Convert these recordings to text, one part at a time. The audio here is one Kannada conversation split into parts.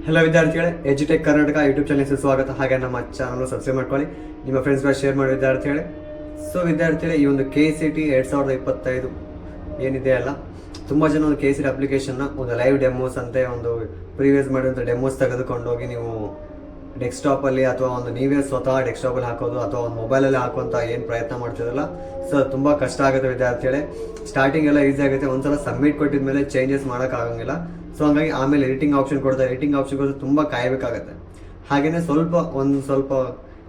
ಹಲೋ ವಿದ್ಯಾರ್ಥಿಗಳೇ, ಎಜುಟೆಕ್ ಕರ್ನಾಟಕ ಯೂಟ್ಯೂಬ್ ಚಾನಲ್ಗೆ ಸ್ವಾಗತ. ಹಾಗೆ ನಮ್ಮ ಚಾನಲ್ ಸಬ್ಸ್ಕ್ರೈಬ್ ಮಾಡ್ಕೊಳ್ಳಿ, ನಿಮ್ಮ ಫ್ರೆಂಡ್ಸ್ಗಳ ಶೇರ್ ಮಾಡಿ ವಿದ್ಯಾರ್ಥಿಗಳೇ. ವಿದ್ಯಾರ್ಥಿಗಳೇ, ಈ ಒಂದು KCET 2025 ಏನಿದೆ ಅಲ್ಲ, ತುಂಬ ಜನ ಒಂದು KCET ಅಪ್ಲಿಕೇಶನ್ನ ಒಂದು ಲೈವ್ ಡೆಮೋಸ್ ಅಂತೆ ಒಂದು ಪ್ರೀವಿಯಸ್ ಮಾಡಿದಂಥ ಡೆಮೋಸ್ ತೆಗೆದುಕೊಂಡು ಹೋಗಿ ನೀವು ಡೆಸ್ಕ್ಟಾಪಲ್ಲಿ ಅಥವಾ ಒಂದು ನೀವೇ ಸ್ವತಃ ಡೆಸ್ಕ್ಟಾಪಲ್ಲಿ ಹಾಕೋದು ಅಥವಾ ಒಂದು ಮೊಬೈಲಲ್ಲಿ ಹಾಕುವಂಥ ಏನು ಪ್ರಯತ್ನ ಮಾಡ್ತಿರಲ್ಲ, ತುಂಬ ಕಷ್ಟ ಆಗುತ್ತೆ ವಿದ್ಯಾರ್ಥಿಗಳೇ. ಸ್ಟಾರ್ಟಿಂಗ್ ಎಲ್ಲ ಈಸಿ ಆಗುತ್ತೆ, ಒಂದ್ಸಲ ಸಬ್ಮಿಟ್ ಕೊಟ್ಟಿದ ಮೇಲೆ ಚೇಂಜಸ್ ಮಾಡೋಕ್ಕಾಗಂಗಿಲ್ಲ. ಹಂಗಾಗಿ ಆಮೇಲೆ ಎಡಿಟಿಂಗ್ ಆಪ್ಷನ್ ಕೊಡ್ತಾರೆ. ಎಡಿಟಿಂಗ್ ಆಪ್ಷನ್ಗಳು ತುಂಬ ಕಾಯಬೇಕಾಗತ್ತೆ. ಹಾಗೆಯೇ ಸ್ವಲ್ಪ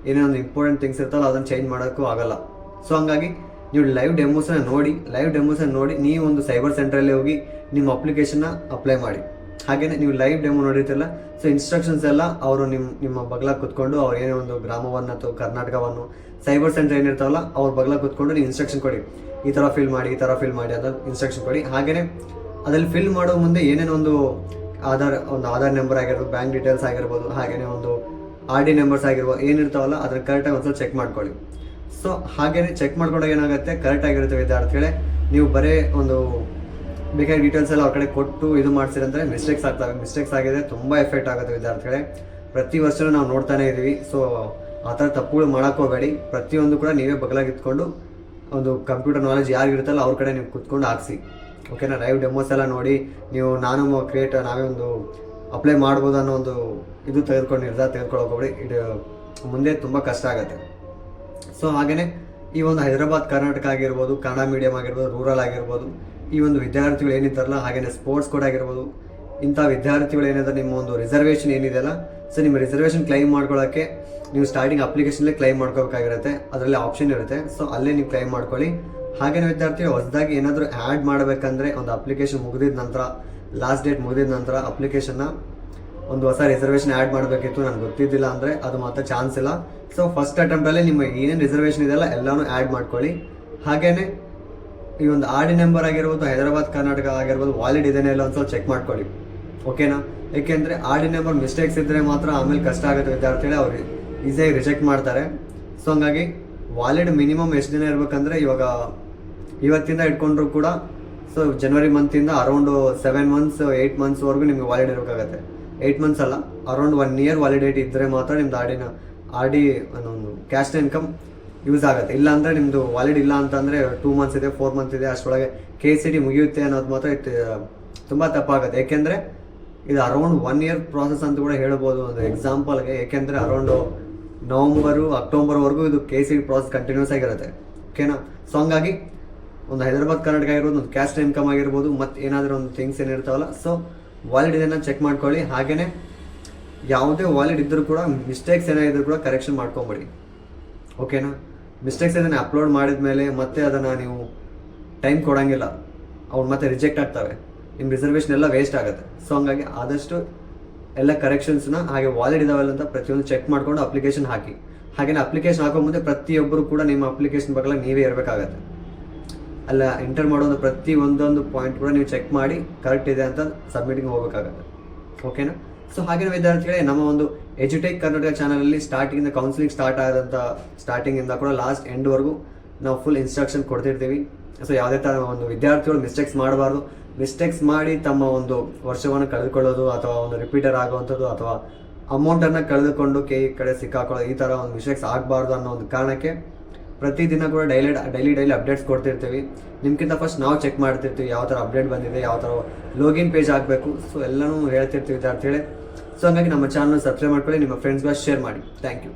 ಏನೇ ಒಂದು ಇಂಪಾರ್ಟೆಂಟ್ ಥಿಂಗ್ಸ್ ಇರ್ತಲ್ಲ, ಅದನ್ನು ಚೇಂಜ್ ಮಾಡೋಕ್ಕೂ ಆಗಲ್ಲ. ಹಂಗಾಗಿ ನೀವು ಲೈವ್ ಡೆಮೋಸನ್ನ ನೋಡಿ ನೀವು ಒಂದು ಸೈಬರ್ ಸೆಂಟ್ರಲ್ಲಿ ಹೋಗಿ ನಿಮ್ಮ ಅಪ್ಲಿಕೇಶನ್ನ ಅಪ್ಲೈ ಮಾಡಿ. ಹಾಗೆಯೇ ನೀವು ಲೈವ್ ಡೆಮೋ ನೋಡಿರ್ತಿಲ್ಲ, ಇನ್ಸ್ಟ್ರಕ್ಷನ್ಸ್ ಎಲ್ಲ ಅವರು ನಿಮ್ಮ ಬಗಲ ಕೂತ್ಕೊಂಡು ಅವ್ರು ಏನೇ ಒಂದು ಗ್ರಾಮವನ್ನು ಅಥವಾ ಕರ್ನಾಟಕವನ್ನು ಸೈಬರ್ ಸೆಂಟರ್ ಏನಿರ್ತಾವಲ್ಲ ಅವ್ರ ಬಗಲ ಕೂತ್ಕೊಂಡು ನೀವು ಇನ್ಸ್ಟ್ರಕ್ಷನ್ ಕೊಡಿ, ಈ ಥರ ಫಿಲ್ ಮಾಡಿ ಅಂತ ಇನ್ಸ್ಟ್ರಕ್ಷನ್ ಕೊಡಿ. ಹಾಗೆಯೇ ಅದ್ರಲ್ಲಿ ಫಿಲ್ ಮಾಡೋ ಮುಂದೆ ಏನೇನೋ ಒಂದು ಆಧಾರ್ ನಂಬರ್ ಆಗಿರ್ಬೋದು, ಬ್ಯಾಂಕ್ ಡೀಟೇಲ್ಸ್ ಆಗಿರ್ಬೋದು, ಹಾಗೆಯೇ ಒಂದು RD ನಂಬರ್ಸ್ ಆಗಿರ್ಬೋದು, ಏನಿರ್ತಾವಲ್ಲ ಅದನ್ನು ಕರೆಕ್ಟಾಗಿ ಒಂದ್ಸಲ ಚೆಕ್ ಮಾಡ್ಕೊಳ್ಳಿ. ಹಾಗೆಯೇ ಚೆಕ್ ಮಾಡ್ಕೊಂಡಾಗ ಏನಾಗುತ್ತೆ, ಕರೆಕ್ಟಾಗಿರುತ್ತೆ ವಿದ್ಯಾರ್ಥಿಗಳೇ. ನೀವು ಬರೀ ಒಂದು ಬೇಕಾದ ಡೀಟೇಲ್ಸ್ ಎಲ್ಲ ಅವ್ರ ಕಡೆ ಕೊಟ್ಟು ಇದು ಮಾಡ್ಸಿರಂದರೆ ಮಿಸ್ಟೇಕ್ಸ್ ಆಗಿದೆ, ತುಂಬ ಎಫೆಕ್ಟ್ ಆಗುತ್ತೆ ವಿದ್ಯಾರ್ಥಿಗಳೇ. ಪ್ರತಿ ವರ್ಷವೂ ನಾವು ನೋಡ್ತಾನೆ ಇದ್ದೀವಿ. ಆ ಥರ ತಪ್ಪುಗಳು ಮಾಡೋಕ್ಕೋಗಬೇಡಿ. ಪ್ರತಿಯೊಂದು ಕೂಡ ನೀವೇ ಬಗಲಾಗಿತ್ಕೊಂಡು ಒಂದು ಕಂಪ್ಯೂಟರ್ ನಾಲೆಜ್ ಯಾರಿಗಿರುತ್ತಲ್ಲ ಅವ್ರ ಕಡೆ ನೀವು ಕುತ್ಕೊಂಡು ಹಾಕ್ಸಿ. ಓಕೆನಾ? ಲೈವ್ ಡೆಮೋಸ್ ಎಲ್ಲ ನೋಡಿ ನೀವು ನಾವೇ ಒಂದು ಅಪ್ಲೈ ಮಾಡ್ಬೋದು ಅನ್ನೋ ಒಂದು ನಿರ್ಧಾರ ತೆಗೆದುಕೊಳ್ಳೋಕೆ ಇದು ಮುಂದೆ ತುಂಬ ಕಷ್ಟ ಆಗುತ್ತೆ. ಹಾಗೆಯೇ ಈ ಒಂದು ಹೈದರಾಬಾದ್ ಕರ್ನಾಟಕ ಆಗಿರ್ಬೋದು, ಕನ್ನಡ ಮೀಡಿಯಮ್ ಆಗಿರ್ಬೋದು, ರೂರಲ್ ಆಗಿರ್ಬೋದು, ಈ ಒಂದು ವಿದ್ಯಾರ್ಥಿಗಳು ಏನಿದ್ದಾರಲ್ಲ, ಹಾಗೆಯೇ ಸ್ಪೋರ್ಟ್ಸ್ ಕೋಡ್ ಆಗಿರ್ಬೋದು, ಇಂಥ ವಿದ್ಯಾರ್ಥಿಗಳು ಏನಿದೆ ನಿಮ್ಮ ಒಂದು ರಿಸರ್ವೇಷನ್ ಏನಿದೆಯಲ್ಲ, ನಿಮ್ಮ ರಿಸರ್ವೇಷನ್ ಕ್ಲೈಮ್ ಮಾಡ್ಕೊಳ್ಳೋಕ್ಕೆ ನೀವು ಸ್ಟಾರ್ಟಿಂಗ್ ಅಪ್ಲಿಕೇಶನ್ಲೇ ಕ್ಲೈಮ್ ಮಾಡ್ಕೋಬೇಕಾಗಿರುತ್ತೆ. ಅದರಲ್ಲಿ ಆಪ್ಷನ್ ಇರುತ್ತೆ. ಅಲ್ಲೇ ನೀವು ಕ್ಲೈಮ್ ಮಾಡ್ಕೊಳ್ಳಿ. ಹಾಗೇನೇ ವಿದ್ಯಾರ್ಥಿಗಳು ಹೊಸದಾಗಿ ಏನಾದರೂ ಆ್ಯಡ್ ಮಾಡಬೇಕಂದ್ರೆ ಒಂದು ಅಪ್ಲಿಕೇಶನ್ ಮುಗಿದಿದ ನಂತರ, ಲಾಸ್ಟ್ ಡೇಟ್ ಮುಗಿದಿದ ನಂತರ ಅಪ್ಲಿಕೇಶನ್ನ ಒಂದು ಹೊಸ ರಿಸರ್ವೇಷನ್ ಆ್ಯಡ್ ಮಾಡಬೇಕಿತ್ತು, ನನಗೆ ಗೊತ್ತಿದ್ದಿಲ್ಲ ಅಂದರೆ ಅದು ಮಾತ್ರ ಚಾನ್ಸ್ ಇಲ್ಲ. ಫಸ್ಟ್ ಅಟೆಂಪ್ಟಲ್ಲೇ ನಿಮ್ಮ ಏನೇನು ರಿಸರ್ವೇಷನ್ ಇದೆಯಲ್ಲ ಎಲ್ಲನೂ ಆ್ಯಡ್ ಮಾಡ್ಕೊಳ್ಳಿ. ಹಾಗೆಯೇ ಈ ಒಂದು RD ನಂಬರ್ ಆಗಿರ್ಬೋದು, ಹೈದರಾಬಾದ್ ಕರ್ನಾಟಕ ಆಗಿರ್ಬೋದು, ವಾಲಿಡ್ ಇದನ್ನೇ ಎಲ್ಲ ಒಂದು ಸ್ವಲ್ಪ ಚೆಕ್ ಮಾಡ್ಕೊಳ್ಳಿ. ಓಕೆನಾ? ಏಕೆಂದರೆ RD ನಂಬರ್ ಮಿಸ್ಟೇಕ್ಸ್ ಇದ್ದರೆ ಮಾತ್ರ ಆಮೇಲೆ ಕಷ್ಟ ಆಗುತ್ತೆ ವಿದ್ಯಾರ್ಥಿಗಳೇ, ಅವ್ರು ಈಸಿಯಾಗಿ ರಿಜೆಕ್ಟ್ ಮಾಡ್ತಾರೆ. ಹಂಗಾಗಿ ವಾಲಿಡ್ ಮಿನಿಮಮ್ ಎಷ್ಟು ದಿನ ಇರಬೇಕಂದ್ರೆ ಇವತ್ತಿಂದ ಇಟ್ಕೊಂಡ್ರು ಕೂಡ ಜನವರಿ ಮಂತಿಂದ ಅರೌಂಡ್ 7 months 8 monthsವರೆಗೂ ನಿಮಗೆ ವಾಲಿಡ್ ಇರಬೇಕಾಗತ್ತೆ. 8 months ಅಲ್ಲ, ಅರೌಂಡ್ 1 year ವ್ಯಾಲಿಡಿಟಿ ಇದ್ದರೆ ಮಾತ್ರ ನಿಮ್ದು RD ಅನ್ನೊಂದು ಕ್ಯಾಶ್ ಇನ್ಕಮ್ ಯೂಸ್ ಆಗುತ್ತೆ. ಇಲ್ಲ ಅಂದರೆ ನಿಮ್ಮದು ವಾಲಿಡ್ ಇಲ್ಲ ಅಂತಂದರೆ 2 months ಇದೆ, 4 months ಇದೆ, ಅಷ್ಟರೊಳಗೆ KCET ಮುಗಿಯುತ್ತೆ ಅನ್ನೋದು ಮಾತ್ರ ತುಂಬ ತಪ್ಪಾಗುತ್ತೆ. ಏಕೆಂದರೆ ಇದು ಅರೌಂಡ್ 1 year ಪ್ರಾಸೆಸ್ ಅಂತ ಕೂಡ ಹೇಳ್ಬೋದು ಒಂದು ಎಕ್ಸಾಂಪಲ್ಗೆ. ಏಕೆಂದರೆ ಅರೌಂಡು ನವಂಬರು ಅಕ್ಟೋಬರ್ವರೆಗೂ ಇದು KCET ಪ್ರಾಸೆಸ್ ಕಂಟಿನ್ಯೂಸ್ ಆಗಿರುತ್ತೆ. ಓಕೆನಾ? ಹಂಗಾಗಿ ಒಂದು ಹೈದರಾಬಾದ್ ಕರ್ನಾಟಕ ಆಗಿರ್ಬೋದು, ಒಂದು ಕ್ಯಾಸ್ಟ್ ಇನ್ಕಮ್ ಆಗಿರ್ಬೋದು, ಮತ್ತು ಏನಾದರೂ ಒಂದು ಥಿಂಗ್ಸ್ ಏನಿರ್ತಾವಲ್ಲ, ವಾಲಿಡ್ ಇದನ್ನು ಚೆಕ್ ಮಾಡ್ಕೊಳ್ಳಿ. ಹಾಗೆಯೇ ಯಾವುದೇ ವಾಲಿಡ್ ಇದ್ದರೂ ಕೂಡ ಮಿಸ್ಟೇಕ್ಸ್ ಏನಾಗಿದ್ರೂ ಕೂಡ ಕರೆಕ್ಷನ್ ಮಾಡ್ಕೊಂಬಿಡಿ. ಓಕೆನಾ? ಮಿಸ್ಟೇಕ್ಸ್ ಇದನ್ನು ಅಪ್ಲೋಡ್ ಮಾಡಿದ ಮೇಲೆ ಮತ್ತೆ ಅದನ್ನು ನೀವು ಟೈಮ್ ಕೊಡೋಂಗಿಲ್ಲ, ಅವ್ರು ಮತ್ತೆ ರಿಜೆಕ್ಟ್ ಆಗ್ತವೆ, ನಿಮ್ಮ ರಿಸರ್ವೇಷನ್ ಎಲ್ಲ ವೇಸ್ಟ್ ಆಗುತ್ತೆ. ಹಂಗಾಗಿ ಆದಷ್ಟು ಎಲ್ಲ ಕರೆಕ್ಷನ್ಸ್ನ ಹಾಗೆ ವಾಲಿಡ್ ಇದಾವಲ್ಲ ಅಂತ ಪ್ರತಿಯೊಂದು ಚೆಕ್ ಮಾಡಿಕೊಂಡು ಅಪ್ಲಿಕೇಶನ್ ಹಾಕಿ. ಹಾಗೆಯೇ ಅಪ್ಲಿಕೇಶನ್ ಹಾಕೋ ಮುಂದೆ ಪ್ರತಿಯೊಬ್ಬರು ಕೂಡ ನಿಮ್ಮ ಅಪ್ಲಿಕೇಶನ್ ಬಗ್ಗೆ ನೀವೇ ಇರಬೇಕಾಗತ್ತೆ. ಅಲ್ಲ ಎಂಟರ್ ಮಾಡೋದು ಪ್ರತಿ ಒಂದೊಂದು ಪಾಯಿಂಟ್ ಕೂಡ ನೀವು ಚೆಕ್ ಮಾಡಿ ಕರೆಕ್ಟ್ ಇದೆ ಅಂತ ಸಬ್ಮಿಟಿಂಗ್ ಹೋಗಬೇಕಾಗತ್ತೆ. ಓಕೆನಾ? ಹಾಗೇನೇ ವಿದ್ಯಾರ್ಥಿಗಳೇ, ನಮ್ಮ ಒಂದು ಎಜುಟೆಕ್ ಕರ್ನಾಟಕ ಚಾನಲಲ್ಲಿ ಸ್ಟಾರ್ಟಿಂಗಿಂದ ಕೌನ್ಸಿಲಿಂಗ್ ಸ್ಟಾರ್ಟ್ ಆದಂಥ ಸ್ಟಾರ್ಟಿಂಗಿಂದ ಕೂಡ ಲಾಸ್ಟ್ ಎಂಡ್ವರೆಗೂ ನಾವು ಫುಲ್ ಇನ್ಸ್ಟ್ರಕ್ಷನ್ ಕೊಡ್ತಿರ್ತೀವಿ. ಯಾವುದೇ ಥರ ಒಂದು ವಿದ್ಯಾರ್ಥಿಗಳು ಮಿಸ್ಟೇಕ್ಸ್ ಮಾಡಬಾರ್ದು. ಮಿಸ್ಟೇಕ್ಸ್ ಮಾಡಿ ತಮ್ಮ ಒಂದು ವರ್ಷವನ್ನು ಕಳೆದುಕೊಳ್ಳೋದು ಅಥವಾ ಒಂದು ರಿಪೀಟರ್ ಆಗುವಂಥದ್ದು ಅಥವಾ ಅಮೌಂಟನ್ನು ಕಳೆದುಕೊಂಡು ಕಡೆ ಸಿಕ್ಕಾಕೊಳ್ಳೋದು, ಈ ಥರ ಒಂದು ಮಿಸ್ಟೇಕ್ಸ್ ಆಗಬಾರ್ದು ಅನ್ನೋ ಒಂದು ಕಾರಣಕ್ಕೆ ಪ್ರತಿದಿನ ಕೂಡ ಡೈಲಿ ಅಪ್ಡೇಟ್ಸ್ ಕೊಡ್ತಿರ್ತೀವಿ. ನಿಮ್ಗಿಂತ ಫಸ್ಟ್ ನಾವು ಚೆಕ್ ಮಾಡ್ತಿರ್ತೀವಿ ಯಾವ ಥರ ಅಪ್ಡೇಟ್ ಬಂದಿದೆ, ಯಾವ ಥರ ಲಾಗಿನ್ ಪೇಜ್ ಆಗಬೇಕು, ಎಲ್ಲನೂ ಹೇಳ್ತಿರ್ತೀವಿ ವಿದ್ಯಾರ್ಥಿಗಳೇ. ಹಂಗಾಗಿ ನಮ್ಮ ಚಾನಲ್ ಸಬ್ಸ್ಕ್ರೈಬ್ ಮಾಡ್ಕೊಳ್ಳಿ, ನಿಮ್ಮ ಫ್ರೆಂಡ್ಸ್ಗೆ ಶೇರ್ ಮಾಡಿ. Thank you.